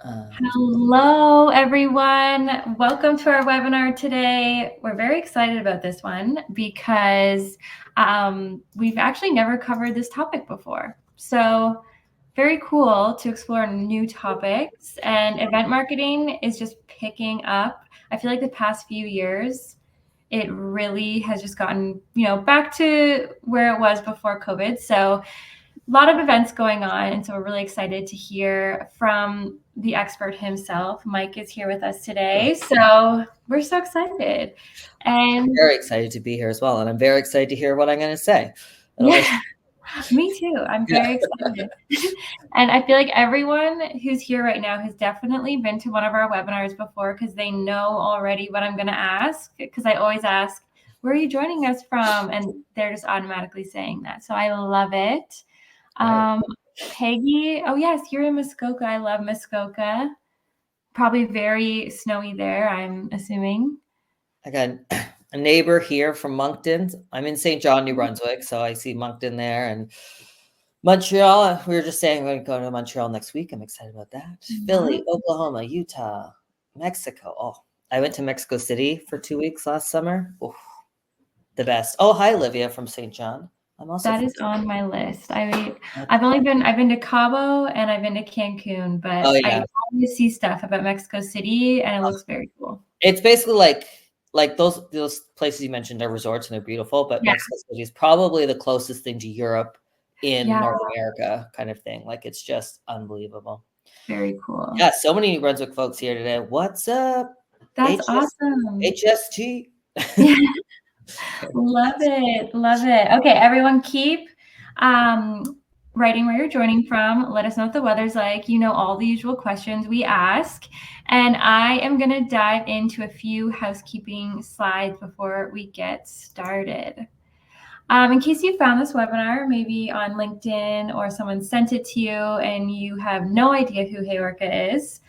Hello, everyone. Welcome to our webinar today. We're very excited about this one because we've actually never covered this topic before. So very cool to explore new topics, and event marketing is just picking up. I feel like the past few years, it really has just gotten, back to where it was before COVID. So a lot of events going on, and so we're really excited to hear from the expert himself. Mike is here with us today, so we're so excited. And I'm very excited to be here as well, and I'm very excited to hear what I'm going to say. yeah, me too. I'm very excited. And I feel like everyone who's here right now has definitely been to one of our webinars before because they know already what I'm going to ask, because I always ask, where are you joining us from? And they're just automatically saying that. So I love it. Peggy, oh yes, you're in Muskoka. I love Muskoka. Probably very snowy there, I'm assuming. I got a neighbor here from Moncton. I'm in St. John, New Brunswick, so I see Moncton there. And Montreal, we were just saying we're going to go to Montreal next week. I'm excited about that. Philly, Oklahoma, Utah, Mexico. Oh, I went to Mexico City for 2 weeks last summer. Oof, the best. Oh, hi, Olivia from St. John. That is on my list. I've been to Cabo and I've been to Cancun, but I always see stuff about Mexico City and it looks very cool. It's basically like those places you mentioned are resorts and they're beautiful, but Mexico City is probably the closest thing to Europe in North America, kind of thing. Like, it's just unbelievable. Very cool. Yeah, so many New Brunswick folks here today. What's up? That's awesome. HST. Love it. Love it. Okay, everyone keep writing where you're joining from. Let us know what the weather's like. You know all the usual questions we ask. And I am going to dive into a few housekeeping slides before we get started. In case you found this webinar maybe on LinkedIn or someone sent it to you and you have no idea who HeyOrca is,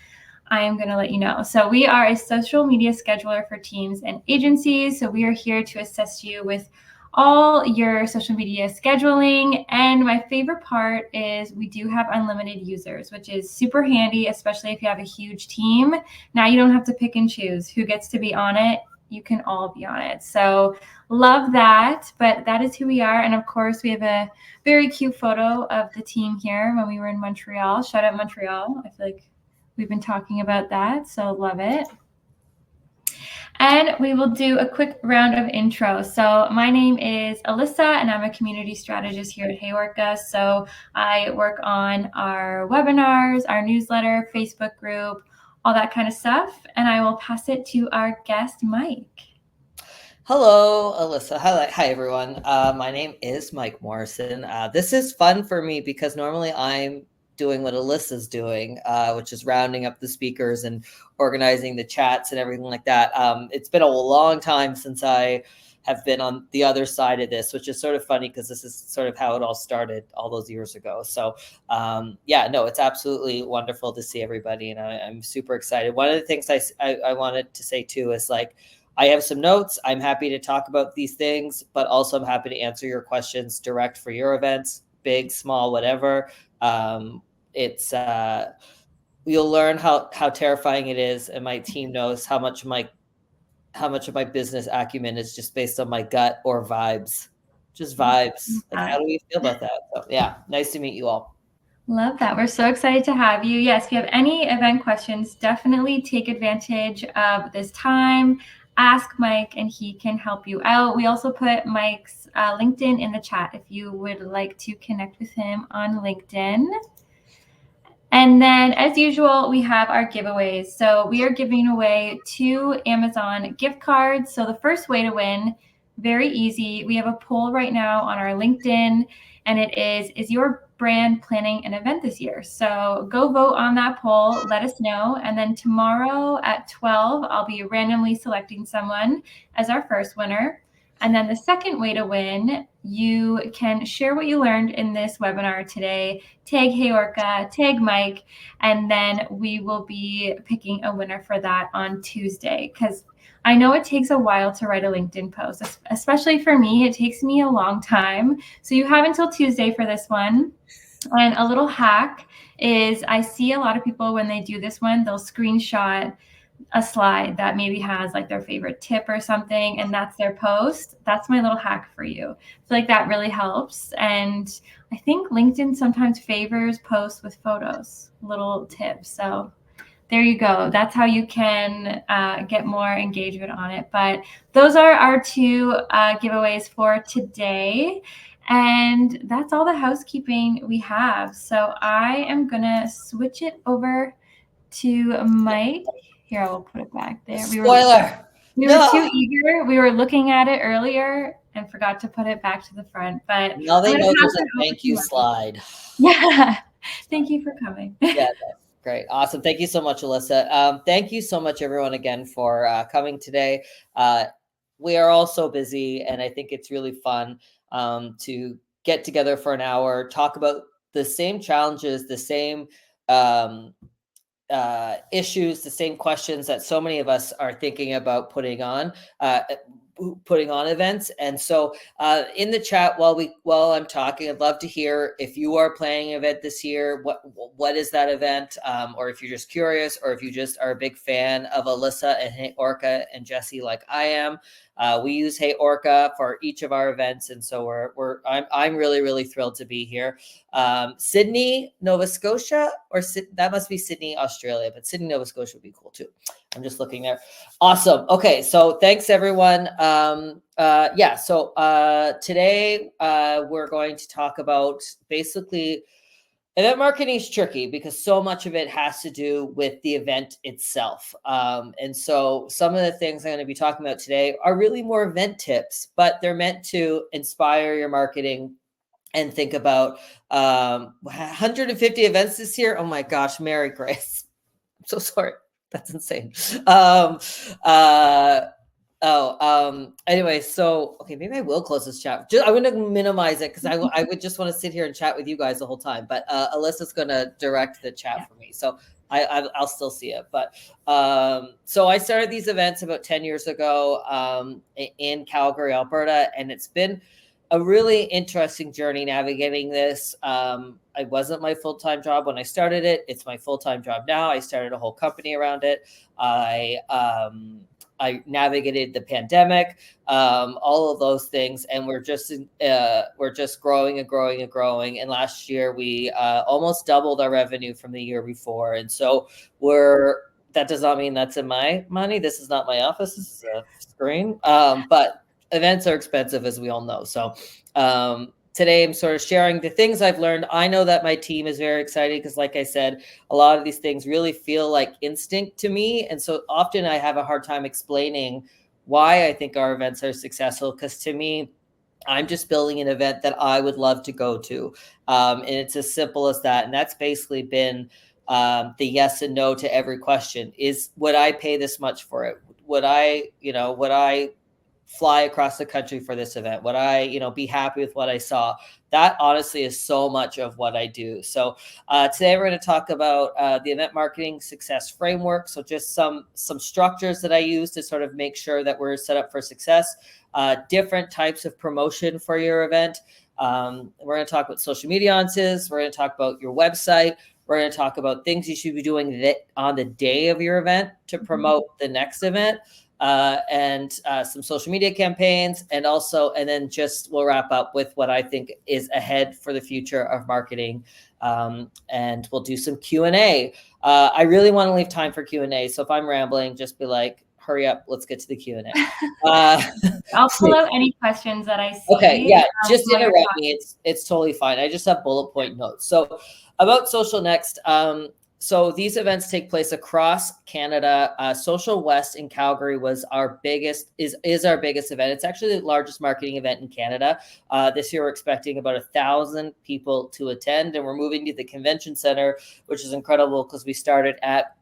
I am going to let you know. So we are a social media scheduler for teams and agencies. So we are here to assist you with all your social media scheduling. And my favorite part is we do have unlimited users, which is super handy, especially if you have a huge team. Now you don't have to pick and choose who gets to be on it. You can all be on it. So love that, but that is who we are. And of course, we have a very cute photo of the team here when we were in Montreal. Shout out Montreal. I feel like we've been talking about that, so love it. And we will do a quick round of intro. So my name is Alyssa, and I'm a community strategist here at HeyOrca. So I work on our webinars, our newsletter, Facebook group, all that kind of stuff. And I will pass it to our guest, Mike. Hello, Alyssa. Hi, everyone. My name is Mike Morrison. This is fun for me because normally I'm doing what Alyssa's doing, which is rounding up the speakers and organizing the chats and everything like that. It's been a long time since I have been on the other side of this, which is sort of funny because this is sort of how it all started all those years ago. So it's absolutely wonderful to see everybody, and I'm super excited. One of the things I wanted to say too is, like, I have some notes. I'm happy to talk about these things, but also I'm happy to answer your questions direct for your events, big, small, whatever. You'll learn how terrifying it is, and my team knows how much of my business acumen is just based on my gut or vibes. Just vibes. Like, how do we feel about that? So, yeah, nice to meet you all. Love that. We're so excited to have you. Yes, if you have any event questions, definitely take advantage of this time. Ask Mike and he can help you out. We also put Mike's LinkedIn in the chat if you would like to connect with him on LinkedIn. And then, as usual, we have our giveaways. So we are giving away 2 Amazon gift cards. So the first way to win, very easy. We have a poll right now on our LinkedIn, and it is your brand planning an event this year? So go vote on that poll, let us know. And then tomorrow at 12, I'll be randomly selecting someone as our first winner. And then the second way to win, you can share what you learned in this webinar today, tag HeyOrca, tag Mike, and then we will be picking a winner for that on Tuesday. Because I know it takes a while to write a LinkedIn post, especially for me. It takes me a long time. So you have until Tuesday for this one. And a little hack is I see a lot of people when they do this one, they'll screenshot a slide that maybe has like their favorite tip or something, and that's their post. That's my little hack for you. I feel like that really helps. And I think LinkedIn sometimes favors posts with photos, little tips. So there you go. That's how you can get more engagement on it. But those are our two giveaways for today. And that's all the housekeeping we have. So I am going to switch it over to Mike. Here, I will put it back there. Spoiler. We were too eager. We were looking at it earlier and forgot to put it back to the front. But now they know there's a thank you slide. Yeah. Thank you for coming. Yeah. Great. Awesome. Thank you so much, Alyssa. Thank you so much, everyone, again, for coming today. We are all so busy, and I think it's really fun to get together for an hour, talk about the same challenges, the same issues, the same questions that so many of us are thinking about putting on events. And so in the chat while I'm talking, I'd love to hear if you are planning an event this year, what is that event? Or if you're just curious, or if you just are a big fan of Alyssa and HeyOrca and Jesse like I am. We use HeyOrca for each of our events, and so I'm really, really thrilled to be here. Sydney, Nova Scotia, or that must be Sydney, Australia, but Sydney, Nova Scotia would be cool too. I'm just looking there. Awesome. Okay, so thanks everyone. Today we're going to talk about basically. Event marketing is tricky because so much of it has to do with the event itself. And so some of the things I'm going to be talking about today are really more event tips, but they're meant to inspire your marketing and think about 150 events this year. Oh my gosh, Mary Grace. I'm so sorry. That's insane. Anyway, so, okay, maybe I will close this chat. I'm going to minimize it because I would just want to sit here and chat with you guys the whole time. But Alyssa's going to direct the chat for me. So I'll still see it. But so I started these events about 10 years ago in Calgary, Alberta, and it's been a really interesting journey navigating this. It wasn't my full-time job when I started it. It's my full-time job now. I started a whole company around it. I navigated the pandemic, all of those things, and we're just growing and growing and growing. And last year we almost doubled our revenue from the year before. And so that does not mean that's in my money. This is not my office. This is a screen. But events are expensive, as we all know. So today I'm sort of sharing the things I've learned. I know that my team is very excited because, like I said, a lot of these things really feel like instinct to me. And so often I have a hard time explaining why I think our events are successful, because to me, I'm just building an event that I would love to go to. And it's as simple as that. And that's basically been the yes and no to every question. Would I pay this much for it? Would I fly across the country for this event? Would I, be happy with what I saw? That honestly is so much of what I do. So today we're going to talk about the event marketing success framework. So just some structures that I use to sort of make sure that we're set up for success. Different types of promotion for your event. We're going to talk about social media audiences. We're going to talk about your website. We're going to talk about things you should be doing on the day of your event to promote the next event. And some social media campaigns, and then we'll wrap up with what I think is ahead for the future of marketing. And we'll do some Q&A. I really want to leave time for Q&A. So if I'm rambling, just be like, hurry up, let's get to the Q&A. I'll pull out any questions that I see. Okay, yeah, just interrupt me. It's totally fine. I just have bullet point notes. So about SocialNext, so these events take place across Canada. Social West in Calgary is our biggest event. It's actually the largest marketing event in Canada. This year we're expecting about 1,000 people to attend, and we're moving to the convention center, which is incredible because we started at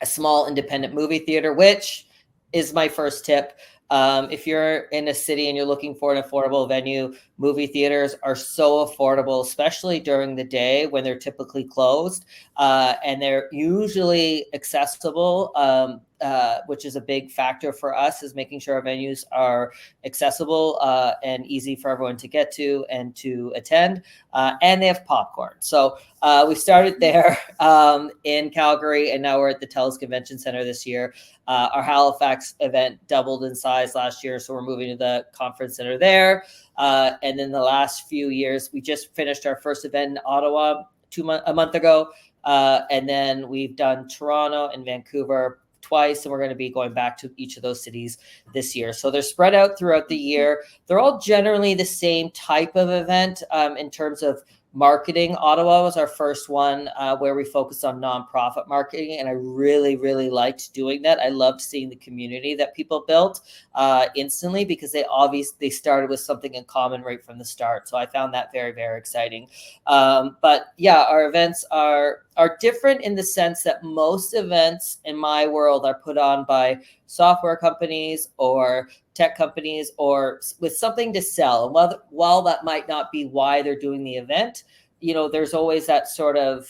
a small independent movie theater, which is my first tip. If you're in a city and you're looking for an affordable venue, movie theaters are so affordable, especially during the day when they're typically closed, and they're usually accessible, which is a big factor for us, is making sure our venues are accessible and easy for everyone to get to and to attend, and they have popcorn. So we started there in Calgary, and now we're at the TELUS Convention Center this year. Our Halifax event doubled in size last year, so we're moving to the conference center there. And then the last few years, we just finished our first event in Ottawa a month ago. And then we've done Toronto and Vancouver twice, and we're going to be going back to each of those cities this year. So they're spread out throughout the year. They're all generally the same type of event in terms of marketing. Ottawa was our first one where we focused on nonprofit marketing, and I really, really liked doing that. I loved seeing the community that people built instantly, because they started with something in common right from the start. So I found that very, very exciting. But yeah, our events are different in the sense that most events in my world are put on by software companies or tech companies or with something to sell. And while that might not be why they're doing the event, there's always that sort of,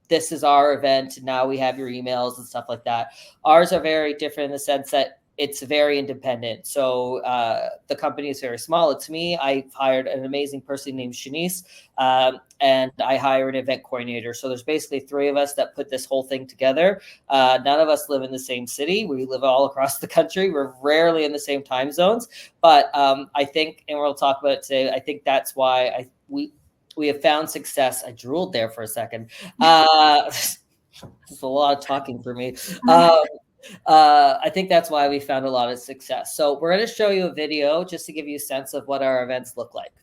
this is our event, and now we have your emails and stuff like that. Ours are very different in the sense that it's very independent. So the company is very small. It's me. I hired an amazing person named Shanice, and I hired an event coordinator. So there's basically three of us that put this whole thing together. None of us live in the same city. We live all across the country. We're rarely in the same time zones. But I think, and we'll talk about it today, I think that's why we have found success. I drooled there for a second. It's a lot of talking for me. I think that's why we found a lot of success. So we're going to show you a video just to give you a sense of what our events look like.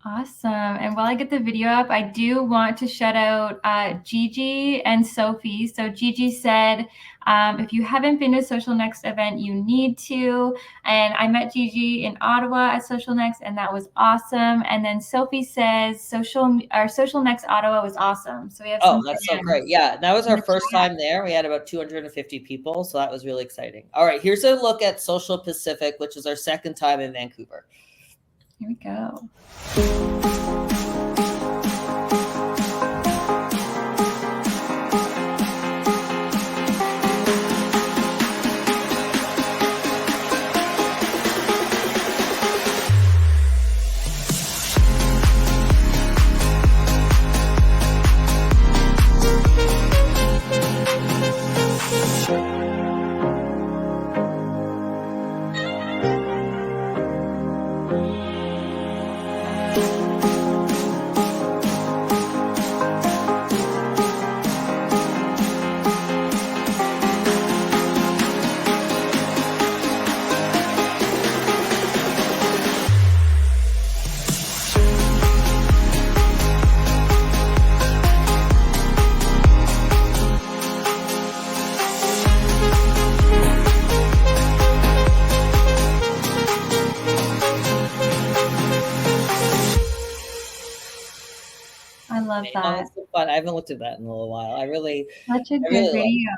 Awesome. And while I get the video up, I do want to shout out Gigi and Sophie. So Gigi said, if you haven't been to a SocialNext event, you need to. And I met Gigi in Ottawa at SocialNext, and that was awesome. And then Sophie says SocialNext Ottawa was awesome. So we have that's so great. Yeah, that was our first time there. We had about 250 people, so that was really exciting. All right, here's a look at Social Pacific, which is our second time in Vancouver. Here we go. Love that. It's so fun. I haven't looked at that in a little while. Such a good video.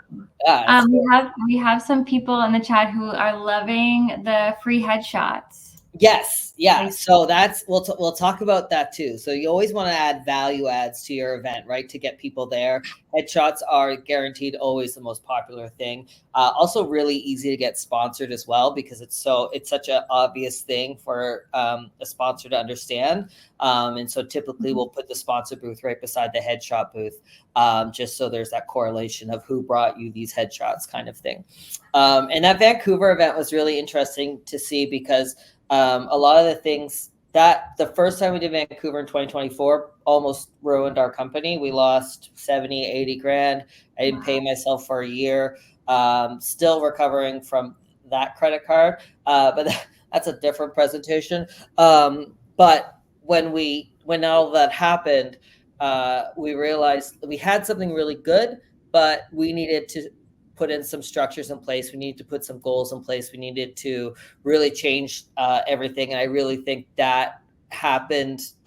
We have some people in the chat who are loving the free headshots. Yes. Yeah. So we'll talk about that too. So you always want to add value adds to your event, right? To get people there. Headshots are guaranteed always the most popular thing. Also really easy to get sponsored as well, because it's such an obvious thing for a sponsor to understand. And so typically we'll put the sponsor booth right beside the headshot booth, just so there's that correlation of who brought you these headshots kind of thing. And that Vancouver event was really interesting to see, because a lot of the things that the first time we did Vancouver in 2024 almost ruined our company. We lost 70, 80 grand. I didn't pay myself for a year. Still recovering from that credit card. But that's a different presentation. But when all that happened, we realized we had something really good, but we needed to put in some structures in place. We needed to put some goals in place. We needed to really change everything. And I really think that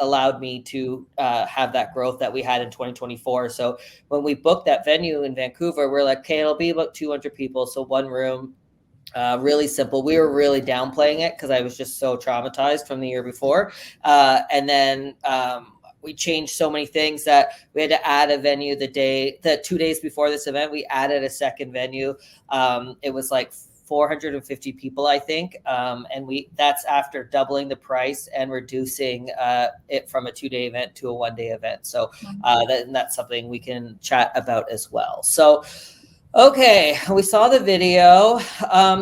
allowed me to have that growth that we had in 2024. So when we booked that venue in Vancouver, we're like, okay, it'll be about 200 people. So one room, Really simple. We were really downplaying it because I was just so traumatized from the year before. And then we changed so many things that we had to add a venue the 2 days before this event. We added a second venue. It was like 450 people, I think. And that's after doubling the price and reducing it from a 2-day event to a 1-day event. So that's something we can chat about as well. So, okay, we saw the video.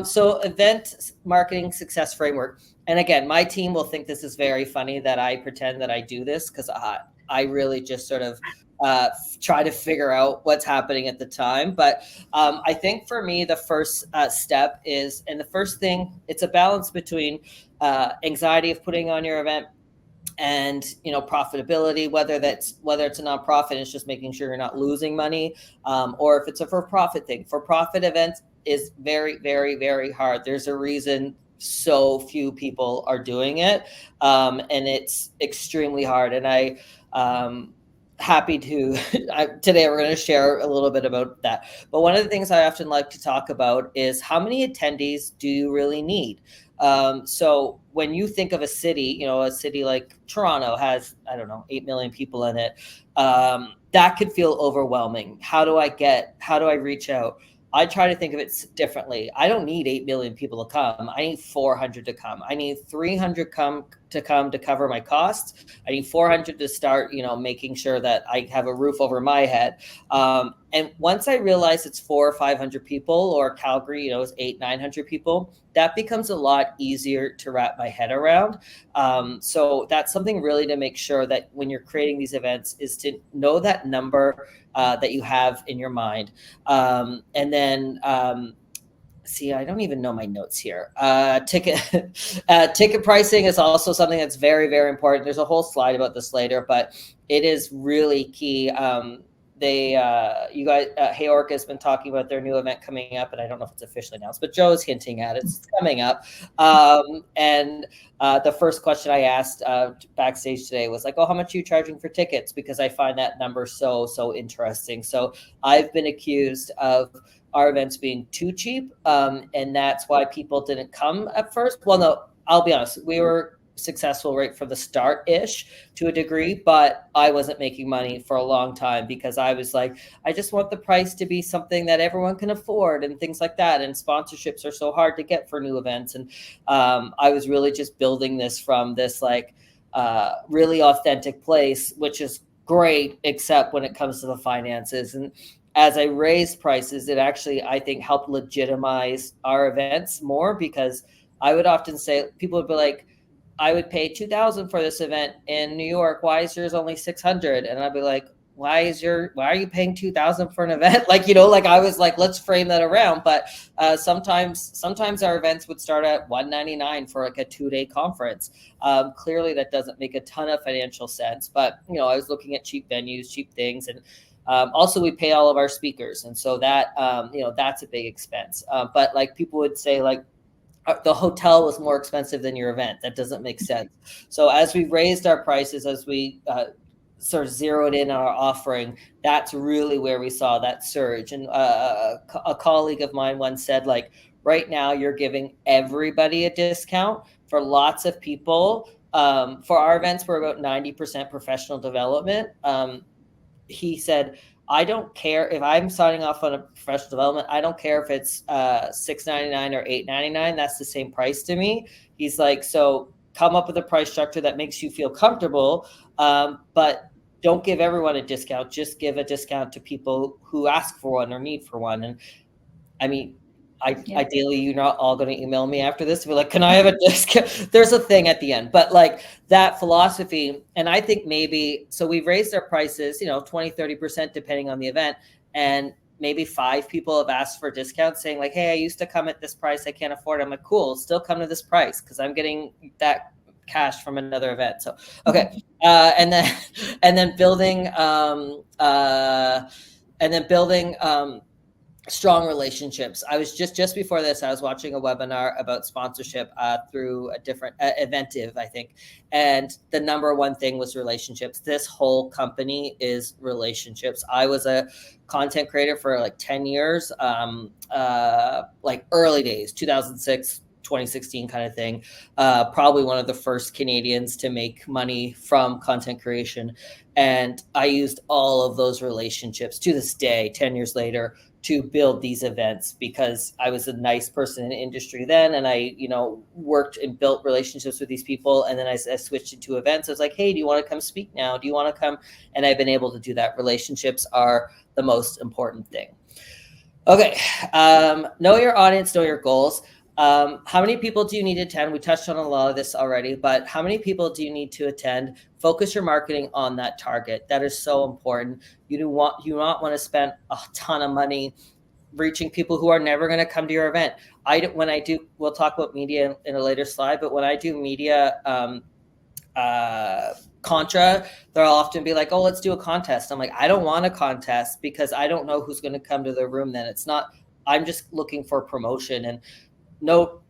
So event marketing success framework. And again, my team will think this is very funny that I pretend that I do this because I really just sort of try to figure out what's happening at the time. But I think for me, the first step is, and the first thing, it's a balance between anxiety of putting on your event and profitability, whether it's a nonprofit, it's just making sure you're not losing money, or if it's a for-profit thing. For-profit events is very, very, very hard. There's a reason so few people are doing it, and it's extremely hard. And happy to today we're going to share a little bit about that. But one of the things I often like to talk about is how many attendees do you really need? So when you think of a city, a city like Toronto has, 8 million people in it. That could feel overwhelming. How do I reach out? I try to think of it differently. I don't need 8 million people to come. I need 400 to come. I need 300 to cover my costs. I need 400 to start, making sure that I have a roof over my head. And once I realize it's 400 or 500 people, or Calgary, is 800-900 people, that becomes a lot easier to wrap my head around. So that's something really to make sure that when you're creating these events is to know that number that you have in your mind. And then, I don't even know my notes here. Ticket pricing is also something that's very, very important. There's a whole slide about this later, but it is really key. You guys, HeyOrca has been talking about their new event coming up, and I don't know if it's officially announced, but Joe's hinting at it. It's coming up. And the first question I asked backstage today was like, "Oh, how much are you charging for tickets?" Because I find that number so interesting. So I've been accused of our events being too cheap, and that's why people didn't come at first. Well, no, I'll be honest. We were successful right from the start-ish to a degree, but I wasn't making money for a long time because I was like, I just want the price to be something that everyone can afford and things like that. And sponsorships are so hard to get for new events. And I was really just building this from this really authentic place, which is great, except when it comes to the finances. And as I raised prices, it actually, I think, helped legitimize our events more, because I would often say, people would be like, I would pay $2,000 for this event in New York. Why is yours only $600? And I'd be like, why are you paying $2,000 for an event? I was like, let's frame that around. But sometimes our events would start at $199 for like a 2-day conference. Clearly that doesn't make a ton of financial sense, but I was looking at cheap venues, cheap things. And also we pay all of our speakers. And so that, that's a big expense. But people would say the hotel was more expensive than your event. That doesn't make sense. So as we raised our prices, as we sort of zeroed in our offering, that's really where we saw that surge. And a colleague of mine once said, right now you're giving everybody a discount for lots of people. For our events, we're about 90% professional development. He said, I don't care if I'm signing off on a professional development. I don't care if it's $699 or $899. That's the same price to me. He's like, so come up with a price structure that makes you feel comfortable, but don't give everyone a discount. Just give a discount to people who ask for one or need for one. And I mean, ideally, you're not all going to email me after this to be like, can I have a discount? There's a thing at the end, but that philosophy. And I think so we've raised our prices, 20, 30%, depending on the event. And maybe 5 people have asked for discounts, saying hey, I used to come at this price. I can't afford it. I'm like, cool, still come to this price because I'm getting that cash from another event. So, okay. And then building strong relationships. I was just before this, I was watching a webinar about sponsorship through a different Eventive, I think. And the number one thing was relationships. This whole company is relationships. I was a content creator for like 10 years, like early days, 2006, 2016 kind of thing. Probably one of the first Canadians to make money from content creation. And I used all of those relationships to this day, 10 years later, to build these events, because I was a nice person in the industry then. And I, worked and built relationships with these people. And then I switched into events. I was like, hey, do you want to come speak now? Do you want to come? And I've been able to do that. Relationships are the most important thing. Okay. Know your audience, know your goals. How many people do you need to attend? We touched on a lot of this already, but how many people do you need to attend? Focus your marketing on that target. That is so important. You do not want to spend a ton of money reaching people who are never going to come to your event. We'll talk about media in a later slide, but when I do media contra, they'll often be like, oh, let's do a contest. I'm like, I don't want a contest because I don't know who's going to come to the room then. I'm just looking for promotion. And no,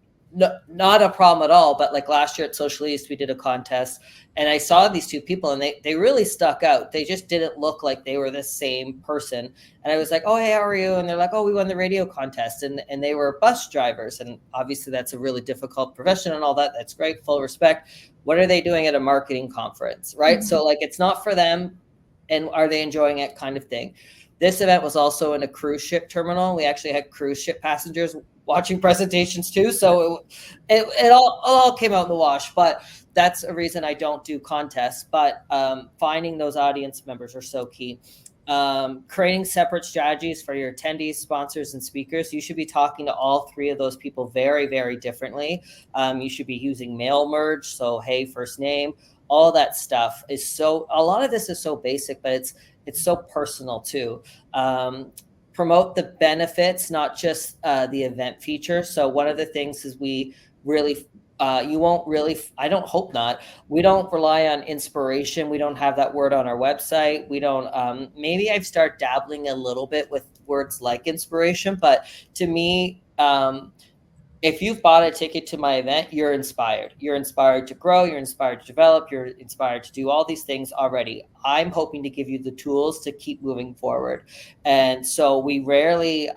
not a problem at all. But like last year at SocialNext, we did a contest and I saw these two people and they really stuck out. They just didn't look like they were the same person. And I was like, oh, hey, how are you? And they're like, oh, we won the radio contest. And they were bus drivers. And obviously that's a really difficult profession and all that. That's great. Full respect. What are they doing at a marketing conference? Right. Mm-hmm. So like, it's not for them. And are they enjoying it, kind of thing. This event was also in a cruise ship terminal. We actually had cruise ship passengers watching presentations too. So it all came out in the wash, but that's a reason I don't do contests. But finding those audience members are so key. Creating separate strategies for your attendees, sponsors, and speakers. You should be talking to all three of those people very, very differently. You should be using mail merge. So, hey, first name, all that stuff is a lot of this is so basic, but it's so personal too. Promote the benefits, not just the event feature. So one of the things is we really, I don't hope not. We don't rely on inspiration. We don't have that word on our website. We don't, maybe I've started dabbling a little bit with words like inspiration, but to me, if you've bought a ticket to my event, you're inspired. You're inspired to grow. You're inspired to develop. You're inspired to do all these things already. I'm hoping to give you the tools to keep moving forward. And so we rarely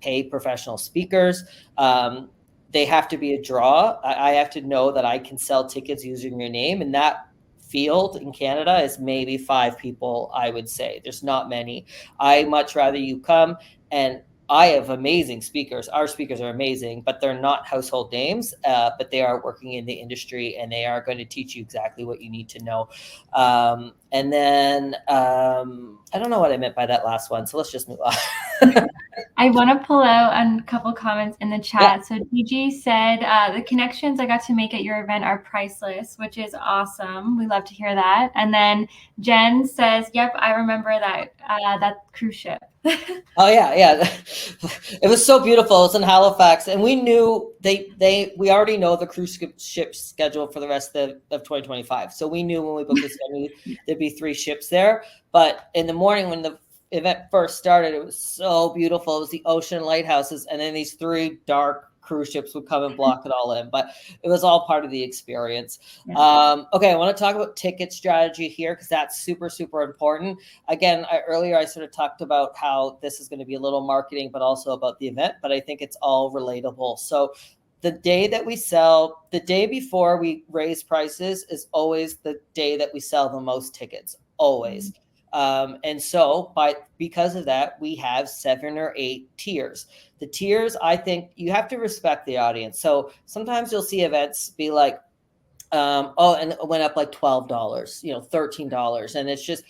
pay professional speakers. They have to be a draw. I have to know that I can sell tickets using your name. And that field in Canada is maybe 5 people, I would say. There's not many. I much rather you come, and I have amazing speakers. Our speakers are amazing, but they're not household names, but they are working in the industry and they are going to teach you exactly what you need to know. And then I don't know what I meant by that last one. So let's just move on. I want to pull out a couple comments in the chat. Yeah. So DG said, the connections I got to make at your event are priceless, which is awesome. We love to hear that. And then Jen says, yep, I remember that cruise ship. Oh yeah. It was so beautiful. It's in Halifax, and we knew we already know the cruise ship schedule for the rest of 2025. So we knew when we booked this venue there'd be 3 ships there. But in the morning when the event first started, it was so beautiful. It was the ocean lighthouses, and then these 3 dark cruise ships would come and block it all in, but it was all part of the experience. Yeah. Okay, I want to talk about ticket strategy here because that's super, super important. Again, earlier I sort of talked about how this is going to be a little marketing, but also about the event, but I think it's all relatable. So the day before we raise prices is always the day that we sell the most tickets, always. And so because of that, we have 7 or 8 tiers. The tiers, I think you have to respect the audience. So sometimes you'll see events be like, and it went up like $12, $13. And it's just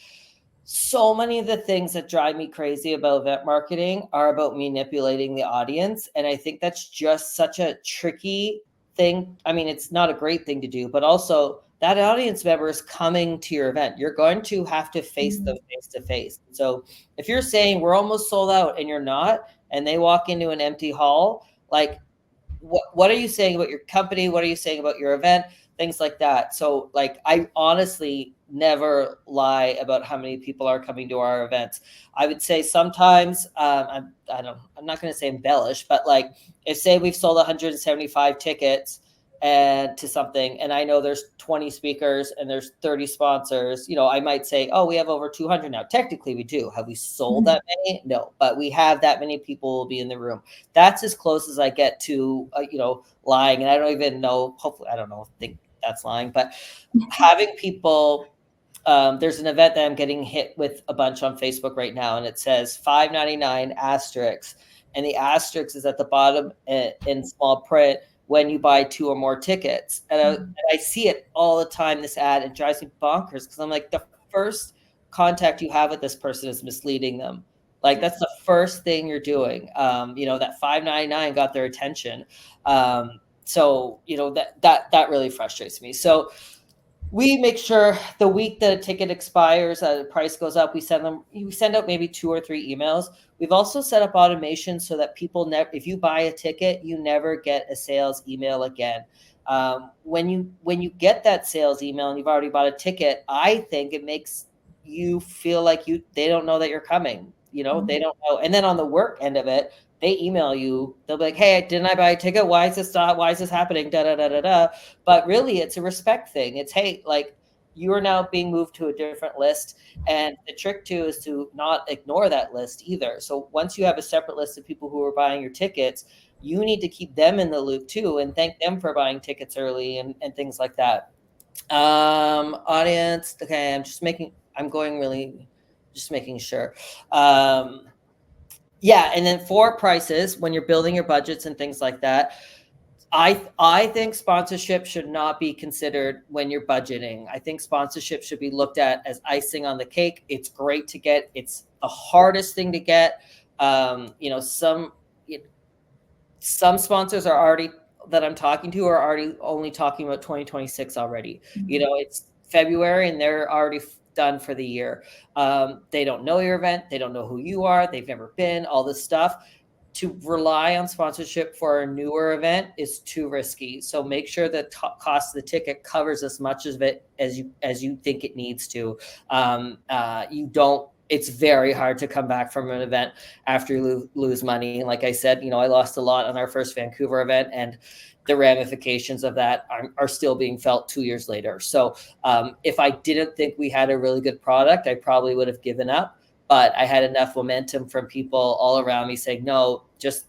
so many of the things that drive me crazy about event marketing are about manipulating the audience. And I think that's just such a tricky thing. I mean, it's not a great thing to do, but also that audience member is coming to your event. You're going to have to face them face to face. So if you're saying we're almost sold out and you're not, and they walk into an empty hall, like what are you saying about your company? What are you saying about your event? things like that. So like, I honestly never lie about how many people are coming to our events. I would say sometimes, I'm not going to say embellish, but like, if say we've sold 175 tickets and to something, and I know there's 20 speakers and there's 30 sponsors, I might say, oh, we have over 200 now. Technically we do. Have we sold that many? No, but we have that many people will be in the room. That's as close as I get to, lying. And I don't even know, hopefully, I don't know, think that's lying, but having people, there's an event that I'm getting hit with a bunch on Facebook right now, and it says $5.99 asterisk, and the asterisk is at the bottom in small print when you buy 2 or more tickets. And I see it all the time, this ad. It drives me bonkers because I'm like, the first contact you have with this person is misleading them. Like, that's the first thing you're doing. That $5.99 got their attention. So that really frustrates me. So we make sure the week that a ticket expires, the price goes up, we send out maybe 2 or 3 emails. We've also set up automation so that people if you buy a ticket, you never get a sales email again. When you get that sales email and you've already bought a ticket, I think it makes you feel like they don't know that you're coming. They don't know. And then on the work end of it, they email you. They'll be like, "Hey, didn't I buy a ticket? Why is this happening? Da da da da da." But really, it's a respect thing. It's, hey, like, you are now being moved to a different list. And the trick too is to not ignore that list either. So once you have a separate list of people who are buying your tickets, you need to keep them in the loop too and thank them for buying tickets early and things like that. Audience. Okay. Just making sure. Yeah. And then for prices, when you're building your budgets and things like that, I think sponsorship should not be considered when you're budgeting. I think sponsorship should be looked at as icing on the cake. It's great to get. It's the hardest thing to get. Some sponsors that I'm talking to are already only talking about 2026 already. It's February and they're already done for the year. They don't know your event. They don't know who you are. They've never been, all this stuff. To rely on sponsorship for a newer event is too risky. So make sure the cost of the ticket covers as much of it as you think it needs to. It's very hard to come back from an event after you lose money. Like I said, I lost a lot on our first Vancouver event, and the ramifications of that are still being felt 2 years later. So if I didn't think we had a really good product, I probably would have given up. But I had enough momentum from people all around me saying, no, just,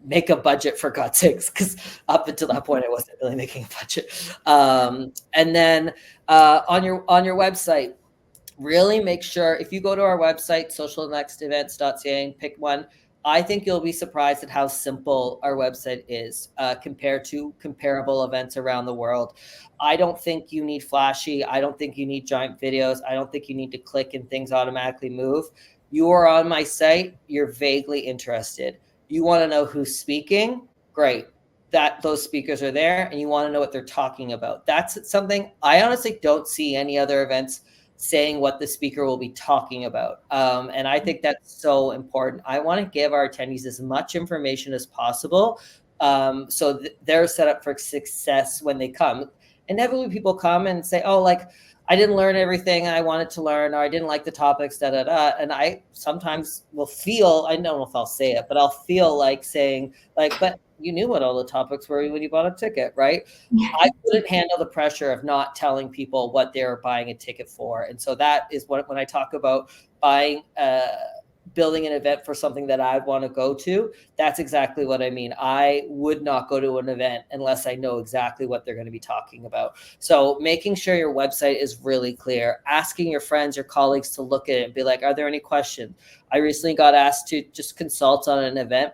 make a budget for God's sakes. Because up until that point, I wasn't really making a budget. And then on your website, really make sure, if you go to our website, socialnextevents.ca, and pick one, I think you'll be surprised at how simple our website is compared to comparable events around the world. I don't think you need flashy. I don't think you need giant videos. I don't think you need to click and things automatically move. You are on my site. You're vaguely interested. You want to know who's speaking? Great. Those speakers are there, and you want to know what they're talking about. That's something I honestly don't see any other events saying what the speaker will be talking about. And I think that's so important. I want to give our attendees as much information as possible so they're set up for success when they come. Inevitably, people come and say, oh, like, I didn't learn everything I wanted to learn, or I didn't like the topics, da, da, da. And I sometimes will feel, I don't know if I'll say it, but I'll feel like saying, like, but you knew what all the topics were when you bought a ticket, right? I couldn't handle the pressure of not telling people what they're buying a ticket for. And so that is when I talk about building an event for something that I want to go to, that's exactly what I mean. I would not go to an event unless I know exactly what they're going to be talking about. So making sure your website is really clear, asking your friends, your colleagues to look at it and be like, are there any questions? I recently got asked to just consult on an event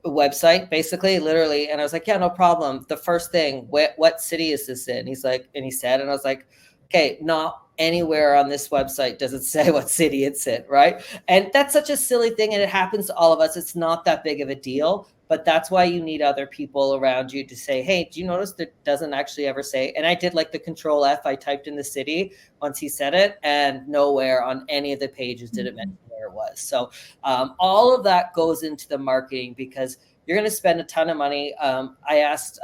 website, basically, literally. And I was like, yeah, no problem. The first thing, what city is this in? He said, and I was like, okay, not anywhere on this website does it say what city it's in, right? And that's such a silly thing, and it happens to all of us. It's not that big of a deal, but that's why you need other people around you to say, hey, do you notice that doesn't actually ever say? And I did like the Control F. I typed in the city once he said it, and nowhere on any of the pages did it mention where it was. So all of that goes into the marketing because you're going to spend a ton of money. I asked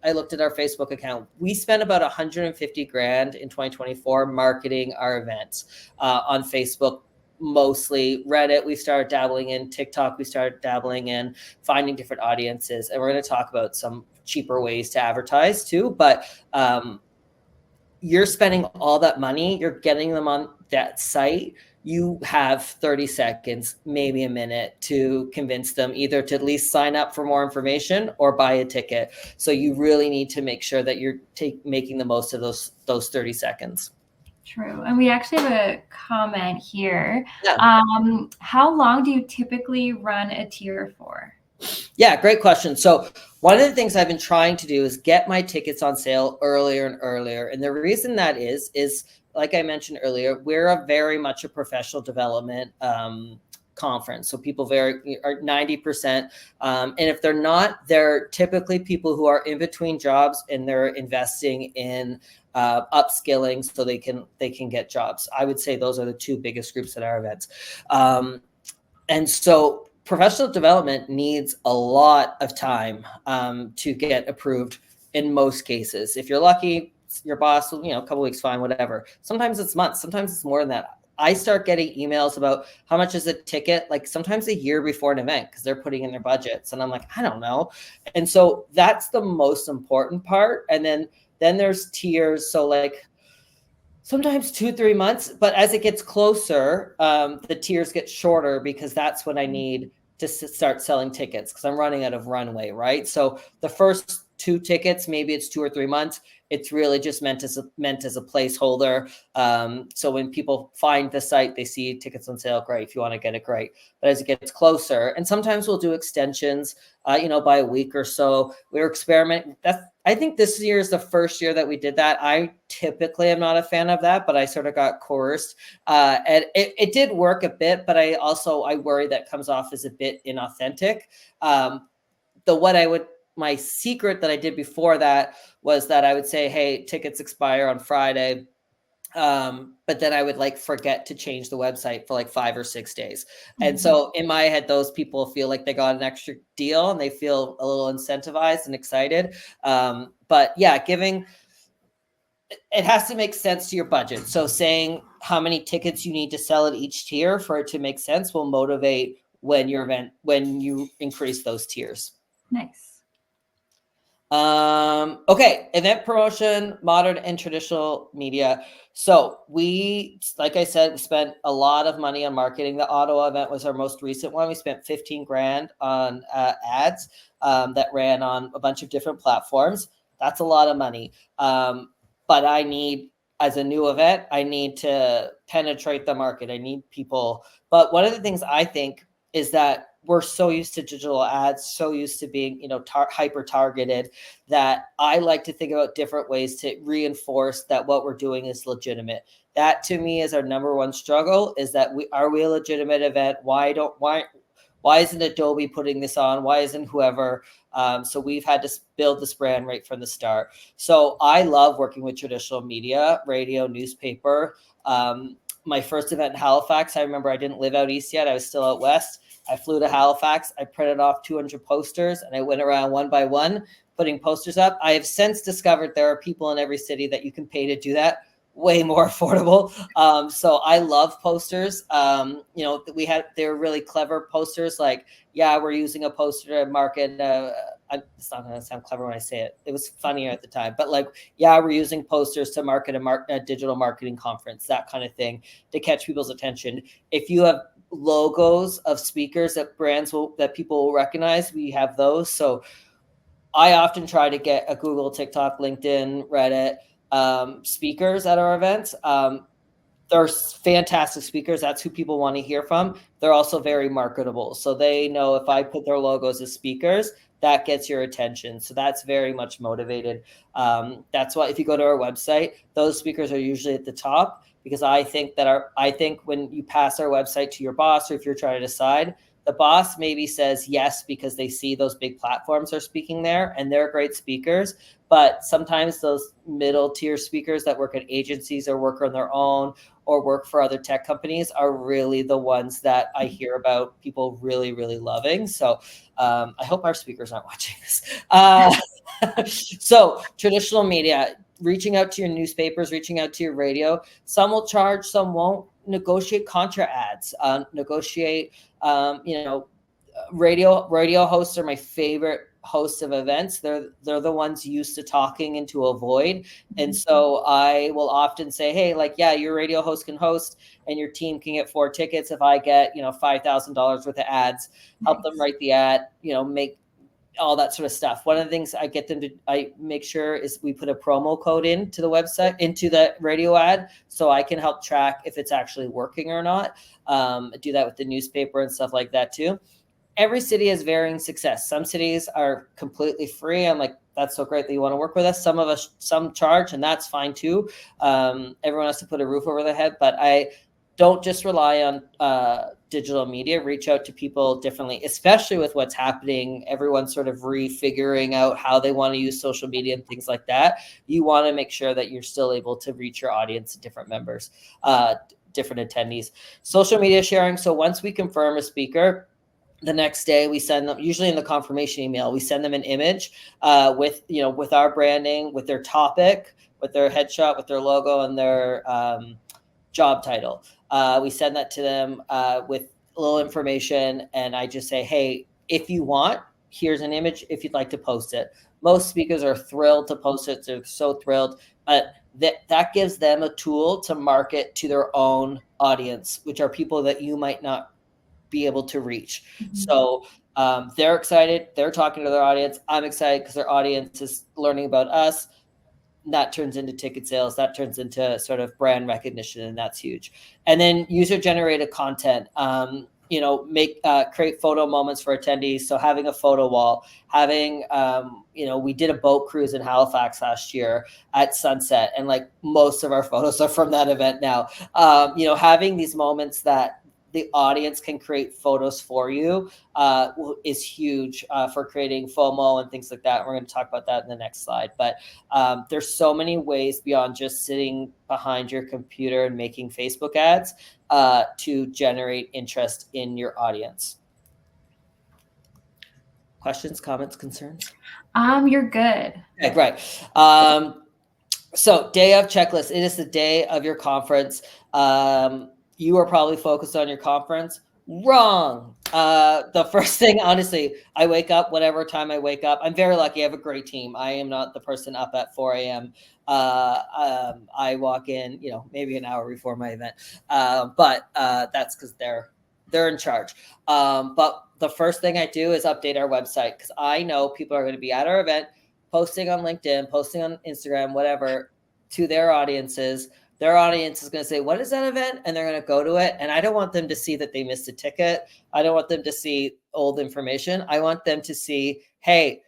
I looked at our Facebook account. We spent about 150 grand in 2024 marketing our events on Facebook. Mostly Reddit, we started dabbling in TikTok, we started dabbling in finding different audiences, and we're going to talk about some cheaper ways to advertise too. But you're spending all that money, you're getting them on that site. You have 30 seconds, maybe a minute to convince them either to at least sign up for more information or buy a ticket. So you really need to make sure that you're making the most of those 30 seconds. True. And we actually have a comment here. Yeah. How long do you typically run a tier for? Yeah, great question. So one of the things I've been trying to do is get my tickets on sale earlier and earlier. And the reason that is like I mentioned earlier, we're very much a professional development conference. So people are 90%. And if they're not, they're typically people who are in between jobs and they're investing in upskilling so they can get jobs. I would say those are the two biggest groups at our events. And so professional development needs a lot of time to get approved in most cases. If you're lucky, your boss will, a couple weeks, fine, whatever. Sometimes it's months, sometimes it's more than that. I start getting emails about how much is a ticket, like sometimes a year before an event, because they're putting in their budgets. And I'm like, I don't know. And so that's the most important part. And then there's tiers. So like sometimes 2-3 months, but as it gets closer, the tiers get shorter because that's when I need to start selling tickets because I'm running out of runway, right? So the first 2 tickets, maybe it's 2 or 3 months. It's really just meant as a placeholder. So when people find the site, they see tickets on sale. Great. If you want to get it, great. But as it gets closer, and sometimes we'll do extensions, by a week or so. We're experimenting. I think this year is the first year that we did that. I typically am not a fan of that, but I sort of got coerced. And it did work a bit, but I worry that comes off as a bit inauthentic. My secret that I did before that was that I would say, hey, tickets expire on Friday. But then I would forget to change the website for 5 or 6 days. Mm-hmm. And so in my head, those people feel like they got an extra deal and they feel a little incentivized and excited. But yeah, it has to make sense to your budget. So saying how many tickets you need to sell at each tier for it to make sense will motivate when you increase those tiers. Nice. Okay. Event promotion, modern and traditional media. So like I said, we spent a lot of money on marketing. The Ottawa event was our most recent one. We spent 15 grand on ads that ran on a bunch of different platforms. That's a lot of money. But as a new event, I need to penetrate the market. I need people. But one of the things I think is that we're so used to digital ads, so used to being, hyper targeted, that I like to think about different ways to reinforce that what we're doing is legitimate. That to me is our number one struggle, is that are we a legitimate event? Why isn't Adobe putting this on? Why isn't whoever? So we've had to build this brand right from the start. So I love working with traditional media, radio, newspaper. My first event in Halifax, I remember I didn't live out east yet. I was still out west. I flew to Halifax. I printed off 200 posters and I went around one by one putting posters up. I have since discovered there are people in every city that you can pay to do that. Way more affordable. So I love posters. They were really clever posters. We're using a poster to market. It's not going to sound clever when I say it. It was funnier at the time, but we're using posters to market a digital marketing conference, that kind of thing, to catch people's attention. If you have logos of speakers that people will recognize, we have those. So I often try to get a Google, TikTok, LinkedIn, Reddit speakers at our events. They're fantastic speakers. That's who people want to hear from. They're also very marketable. So they know if I put their logos as speakers, that gets your attention. So that's very much motivated. That's why if you go to our website, those speakers are usually at the top. because I think when you pass our website to your boss, or if you're trying to decide, the boss maybe says yes because they see those big platforms are speaking there and they're great speakers. But sometimes those middle tier speakers that work at agencies or work on their own or work for other tech companies are really the ones that I hear about people really, really loving. So I hope our speakers aren't watching this. So traditional media, reaching out to your newspapers, reaching out to your radio. Some will charge, some won't. Negotiate contra ads, negotiate, radio hosts are my favorite hosts of events. They're the ones used to talking into a void. And so I will often say, hey, like, yeah, your radio host can host and your team can get 4 tickets. If I get, $5,000 worth of ads, help them write the ad, make all that sort of stuff. One of the things I make sure is we put a promo code into the website, into the radio ad, so I can help track if it's actually working or not. Do that with the newspaper and stuff like that too. Every city has varying success. Some cities are completely free. I'm like, that's so great that you want to work with us. Some charge, and that's fine too. Everyone has to put a roof over their head, but I don't just rely on digital media. Reach out to people differently, especially with what's happening. Everyone's sort of refiguring out how they want to use social media and things like that. You want to make sure that you're still able to reach your audience, different members, different attendees. Social media sharing. So once we confirm a speaker, the next day we send them, usually in the confirmation email, we send them an image with our branding, with their topic, with their headshot, with their logo, and their job title. We send that to them with a little information, and I just say, hey, if you want, here's an image if you'd like to post it. Most speakers are thrilled to post it. They're so thrilled. But that gives them a tool to market to their own audience, which are people that you might not be able to reach. So they're excited. They're talking to their audience. I'm excited because their audience is learning about us. That turns into ticket sales. That turns into sort of brand recognition, and that's huge. And then user-generated content. Create photo moments for attendees. So having a photo wall, we did a boat cruise in Halifax last year at sunset, and like most of our photos are from that event now. Having these moments that the audience can create photos for you is huge for creating FOMO and things like that. We're going to talk about that in the next slide. But there's so many ways beyond just sitting behind your computer and making Facebook ads to generate interest in your audience. Questions, comments, concerns? You're good. Okay, great. So day of checklist. It is the day of your conference. You are probably focused on your conference. Wrong. The first thing, honestly, I wake up whatever time I wake up. I'm very lucky. I have a great team. I am not the person up at 4 a.m. I walk in, maybe an hour before my event. But that's because they're in charge. But the first thing I do is update our website, because I know people are going to be at our event, posting on LinkedIn, posting on Instagram, whatever, to their audiences. Their audience is going to say, what is that event? And they're going to go to it. And I don't want them to see that they missed a ticket. I don't want them to see old information. I want them to see, hey,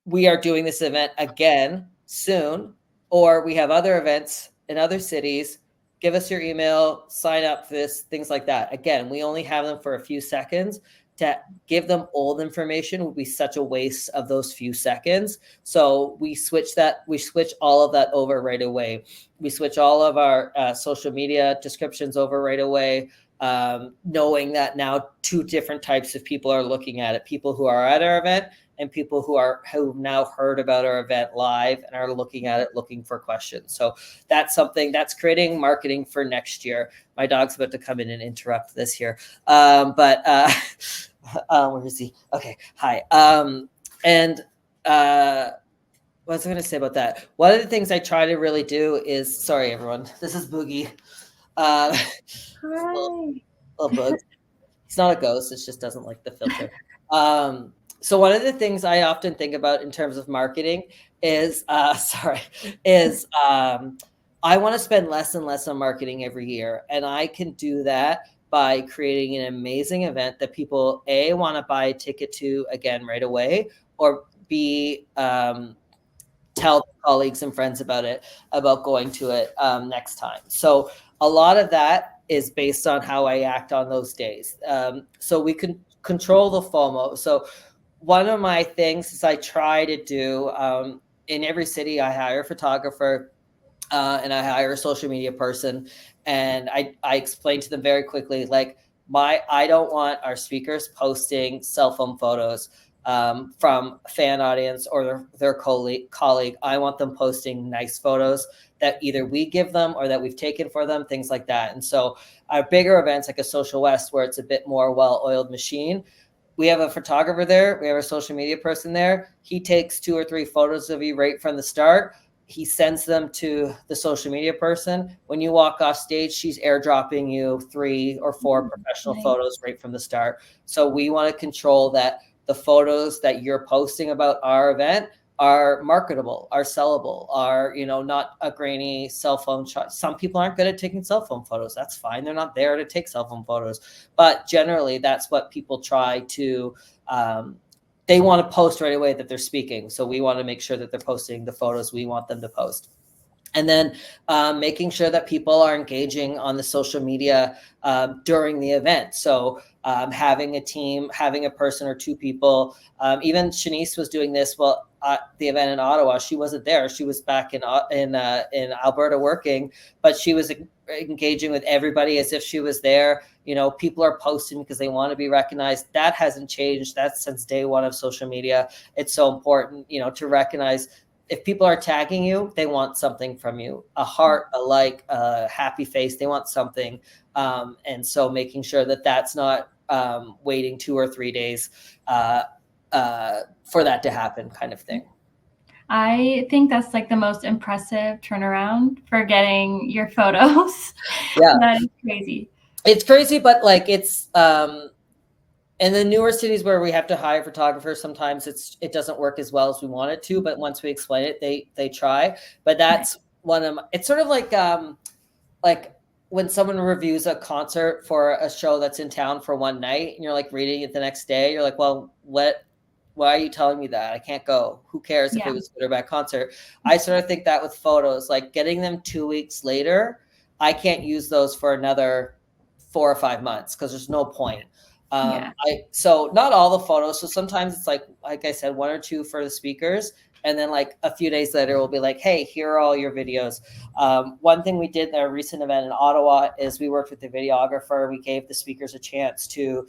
we are doing this event again soon, or we have other events in other cities. Give us your email, sign up for this, things like that. Again, we only have them for a few seconds. To give them old information would be such a waste of those few seconds. So we switch all of that over right away. We switch all of our social media descriptions over right away, knowing that now 2 different types of people are looking at it: people who are at our event and people who've now heard about our event live and are looking at it, looking for questions. So that's something that's creating marketing for next year. My dog's about to come in and interrupt this here. Where is he? Okay. Hi. What was I going to say about that? One of the things I try to really do is, sorry, everyone, this is Boogie. Hi. Little bug. It's not a ghost. It just doesn't like the filter. So one of the things I often think about in terms of marketing is, I want to spend less and less on marketing every year. And I can do that by creating an amazing event that people, A, want to buy a ticket to again right away, or B, tell colleagues and friends about going to it next time. So A lot of that is based on how I act on those days. So we can control the FOMO. So one of my things is I try to do, in every city, I hire a photographer and I hire a social media person. And I explain to them very quickly, like, I don't want our speakers posting cell phone photos from a fan audience or their colleague. I want them posting nice photos that either we give them or that we've taken for them, things like that. And so our bigger events like a Social West, where it's a bit more well-oiled machine, we have a photographer there, we have a social media person there. He takes 2 or 3 photos of you right from the start. He sends them to the social media person. When you walk off stage, she's airdropping you 3 or 4 professional photos right from the start. So we want to control that the photos that you're posting about our event are marketable, are sellable, are, not a grainy cell phone shot. Some people aren't good at taking cell phone photos. That's fine. They're not there to take cell phone photos. But generally, that's what people try to, they want to post right away that they're speaking. So we want to make sure that they're posting the photos we want them to post. And then making sure that people are engaging on the social media during the event. So having a team, having a person or 2 people. Even Shanice was doing this. Well, the event in Ottawa, she wasn't there. She was back in Alberta working, but she was engaging with everybody as if she was there. People are posting because they want to be recognized. That hasn't changed. That's since day one of social media. It's so important, to recognize. If people are tagging you, they want something from you, a heart, a like, a happy face, they want something. And so making sure that that's not waiting 2 or 3 days for that to happen, kind of thing. I think that's like the most impressive turnaround for getting your photos. Yeah. That is crazy. It's crazy, but like it's in the newer cities where we have to hire photographers, sometimes it doesn't work as well as we want it to. But once we explain it, they try. But that's one of it's sort of like when someone reviews a concert for a show that's in town for one night, and you're like reading it the next day. You're like, well, why are you telling me that? I can't go. Who cares if it was a good or bad concert? I sort of think that with photos, like getting them 2 weeks later, I can't use those for another 4 or 5 months because there's no point. So not all the photos. So sometimes it's like I said, 1 or 2 for the speakers. And then like a few days later, we'll be like, hey, here are all your videos. One thing we did in a recent event in Ottawa is we worked with the videographer. We gave the speakers a chance to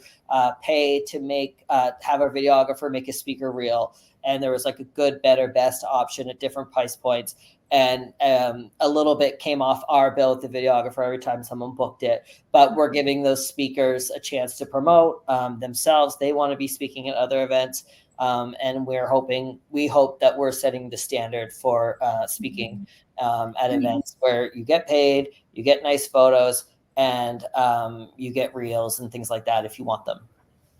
pay to have our videographer make a speaker reel. And there was like a good, better, best option at different price points. And a little bit came off our bill with the videographer every time someone booked it. But we're giving those speakers a chance to promote themselves. They want to be speaking at other events. And we hope that we're setting the standard for speaking at events where you get paid, you get nice photos, and you get reels and things like that if you want them.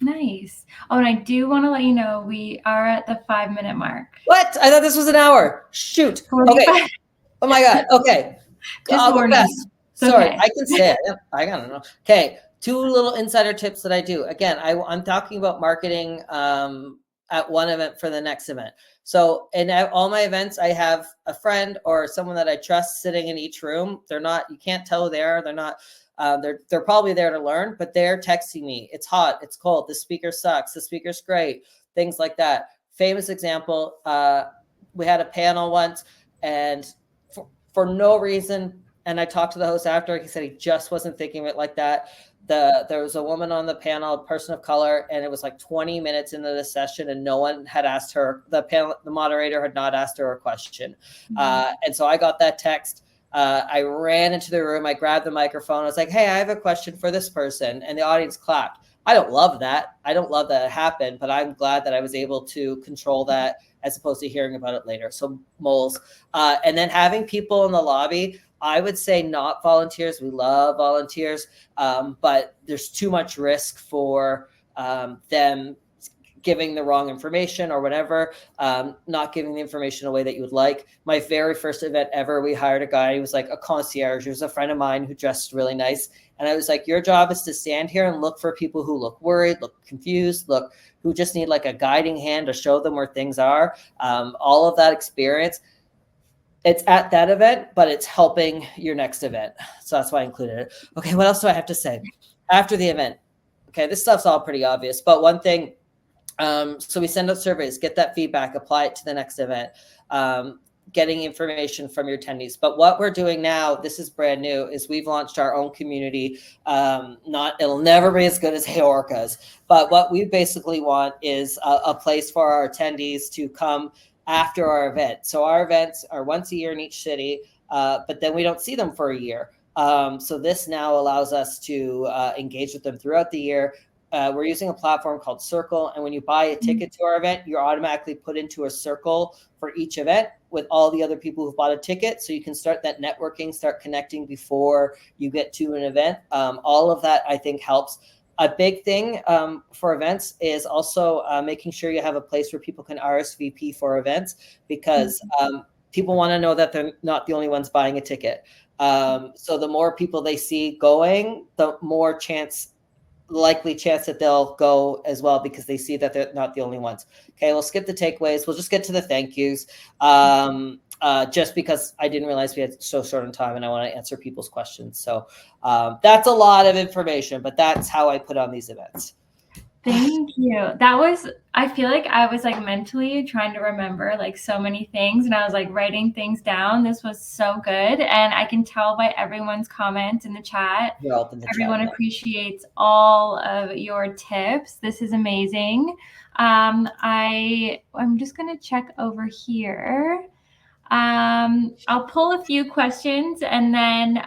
Nice. Oh, and I do want to let you know we are at the 5-minute mark. What? I thought this was an hour. Shoot. 45. Okay. Oh my God. Okay. Just warning you. Sorry, okay. I can say it. I don't know. Okay. 2 little insider tips that I do. Again, I'm talking about marketing at one event for the next event. So in all my events, I have a friend or someone that I trust sitting in each room. You can't tell they're not. They're probably there to learn, but they're texting me. It's hot. It's cold. The speaker sucks. The speaker's great. Things like that. Famous example. We had a panel once, and for no reason, and I talked to the host after. He said he just wasn't thinking of it like that. There was a woman on the panel, a person of color, and it was like 20 minutes into the session, and no one had asked her. The moderator had not asked her a question, and so I got that text. I ran into the room. I grabbed the microphone. I was like, hey, I have a question for this person. And the audience clapped. I don't love that. I don't love that it happened, but I'm glad that I was able to control that as opposed to hearing about it later. So moles. And then having people in the lobby, I would say not volunteers. We love volunteers, but there's too much risk for them giving the wrong information or whatever, not giving the information away that you would like. My very first event ever, we hired a guy. He was like a concierge. He was a friend of mine who dressed really nice. And I was like, your job is to stand here and look for people who look worried, look confused, who just need like a guiding hand to show them where things are. All of that experience. it's at that event, but it's helping your next event. So that's why I included it. Okay, what else do I have to say? After the event, okay, this stuff's all pretty obvious, but one thing, so we send out surveys, get that feedback, apply it to the next event, getting information from your attendees. But what we're doing now, this is brand new, is we've launched our own community. It'll never be as good as HeyOrca's, but what we basically want is a place for our attendees to come after our event. So our events are once a year in each city, but then we don't see them for a year. So this now allows us to engage with them throughout the year. We're using a platform called Circle, and when you buy a ticket to our event, you're automatically put into a circle for each event with all the other people who've bought a ticket, so you can start that networking, start connecting before you get to an event. All of that, I think, helps. A big thing for events is also making sure you have a place where people can RSVP for events, because people want to know that they're not the only ones buying a ticket. So the more people they see going, the more likely chance that they'll go as well, because they see that they're not the only ones. Okay, we'll skip the takeaways. We'll just get to the thank yous. Just because I didn't realize we had so short on time and I want to answer people's questions. So that's a lot of information, but that's how I put on these events. Thank you. I feel like I was like mentally trying to remember like so many things, and I was like writing things down. This was so good. And I can tell by everyone's comments in the chat, everyone appreciates all of your tips. This is amazing. I'm just going to check over here. I'll pull a few questions, and then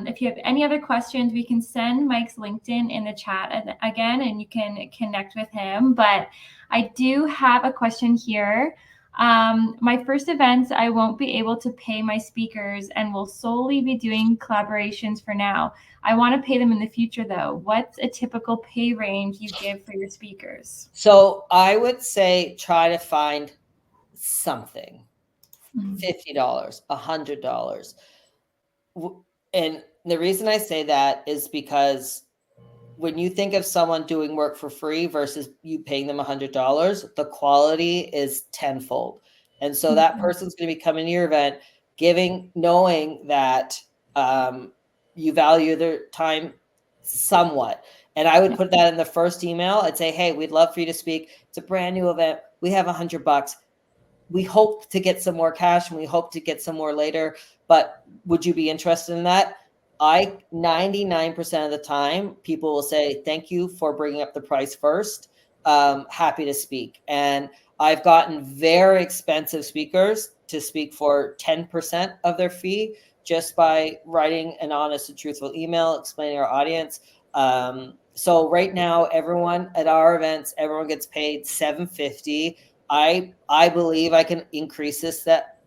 if you have any other questions, we can send Mike's LinkedIn in the chat again, and you can connect with him. But I do have a question here. My first events, I won't be able to pay my speakers and will solely be doing collaborations for now. I want to pay them in the future, though. What's a typical pay range you give for your speakers? So I would say try to find something. $50, $100. And the reason I say that is because when you think of someone doing work for free versus you paying them $100, the quality is tenfold. And so that person's going to be coming to your event, knowing that you value their time somewhat. And I would put that in the first email. I'd say, hey, we'd love for you to speak. It's a brand new event. We have $100. We hope to get some more cash, and we hope to get some more later, but would you be interested in that? 99% of the time, people will say, thank you for bringing up the price first. Happy to speak. And I've gotten very expensive speakers to speak for 10% of their fee just by writing an honest and truthful email explaining our audience. So right now, everyone at our events, everyone gets paid $750. I believe I can increase that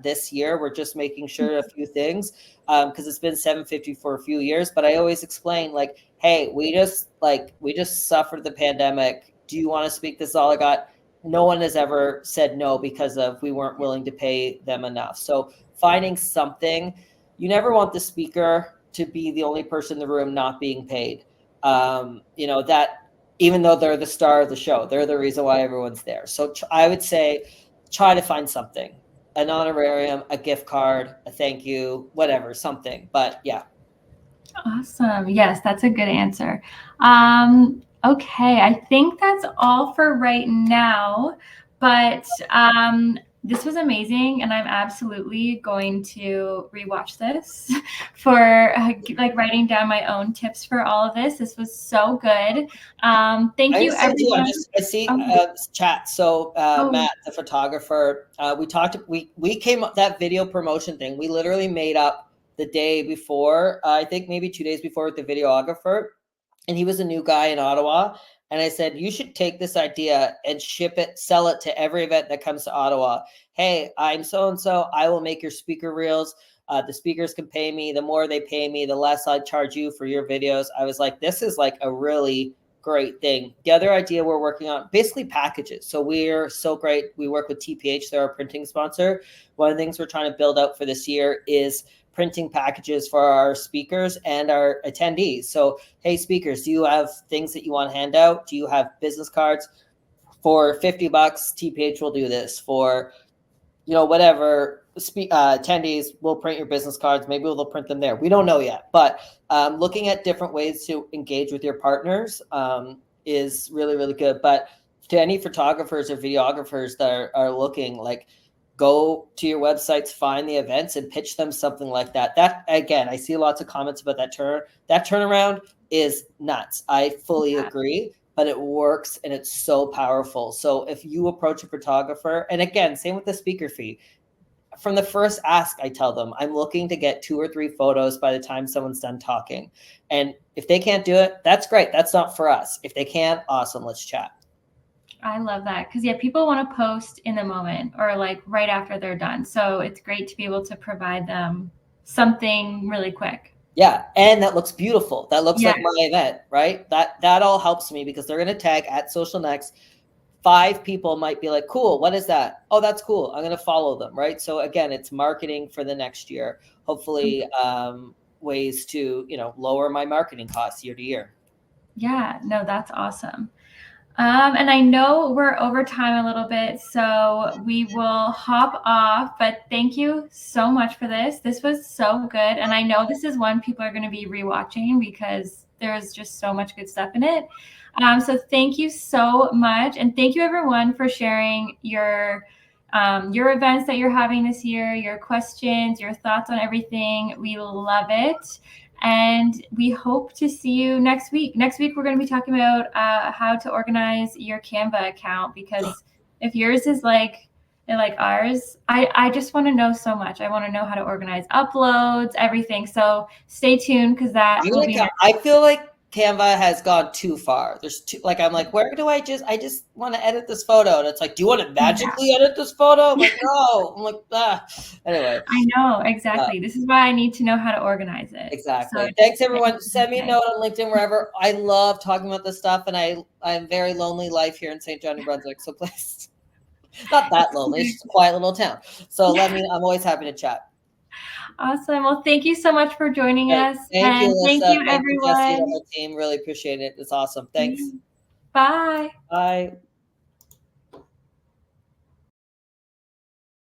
this year. We're just making sure a few things because it's been $750 for a few years. But I always explain, like, hey, we just suffered the pandemic. Do you want to speak? This is all I got. No one has ever said no because we weren't willing to pay them enough. So finding something. You never want the speaker to be the only person in the room not being paid. That. Even though they're the star of the show, they're the reason why everyone's there. So I would say try to find something, an honorarium, a gift card, a thank you, whatever, something. But yeah. Awesome. Yes, that's a good answer. Okay, I think that's all for right now, but this was amazing, and I'm absolutely going to rewatch this for like writing down my own tips for all of this. This was so good. Thank you, everyone. I see chat. So Matt, the photographer, we came up that video promotion thing. We literally made up the day before, I think maybe 2 days before, with the videographer, and he was a new guy in Ottawa. And I said, you should take this idea and sell it to every event that comes to Ottawa. Hey, I'm so-and-so. I will make your speaker reels. The speakers can pay me. The more they pay me, the less I charge you for your videos. I was like, this is like a really great thing. The other idea we're working on, basically packages. So we're so great. We work with TPH. They're our printing sponsor. One of the things we're trying to build out for this year is printing packages for our speakers and our attendees. So, hey, speakers, do you have things that you want to hand out? Do you have business cards? For $50, TPH will do this. For, whatever, attendees will print your business cards. Maybe they'll print them there. We don't know yet, but looking at different ways to engage with your partners is really, really good. But to any photographers or videographers that are looking, like, go to your websites, find the events, and pitch them something like that. That, again, I see lots of comments about that turnaround is nuts. I fully agree, but it works and it's so powerful. So if you approach a photographer, and again, same with the speaker fee, from the first ask, I tell them, I'm looking to get 2 or 3 photos by the time someone's done talking. And if they can't do it, that's great. That's not for us. If they can, awesome, let's chat. I love that. Because, yeah, people want to post in the moment or like right after they're done. So it's great to be able to provide them something really quick. Yeah, and that looks beautiful. That looks like my event, right? That all helps me because they're going to tag at SocialNext. 5 people might be like, cool, what is that? Oh, that's cool. I'm going to follow them, right? So again, it's marketing for the next year. Hopefully ways to, lower my marketing costs year to year. Yeah, no, that's awesome. And I know we're over time a little bit, so we will hop off, but thank you so much for this. This was so good. And I know this is one people are going to be rewatching because there's just so much good stuff in it. So thank you so much. And thank you everyone for sharing your events that you're having this year, your questions, your thoughts on everything. We love it. And we hope to see you next week. Next week, we're going to be talking about how to organize your Canva account, because if yours is like ours, I just want to know so much. I want to know how to organize uploads, everything. So stay tuned because that will be next. I feel like Canva has gone too far. There's too, like, I'm like, where do I just want to edit this photo? And it's like, do you want to magically edit this photo? I'm like, no. I'm like, Anyway. I know, exactly. This is why I need to know how to organize it. Exactly. So, thanks, everyone. Send me a note on LinkedIn, wherever. I love talking about this stuff, and I'm very lonely life here in St. John, New Brunswick. So please, not that lonely. It's just a quiet little town. So I'm always happy to chat. Awesome. Well, thank you so much for joining us. Thank you, Alyssa. Thank you, everyone. Thank you, Jesse, and the team. Really appreciate it. It's awesome. Thanks. Bye. Bye.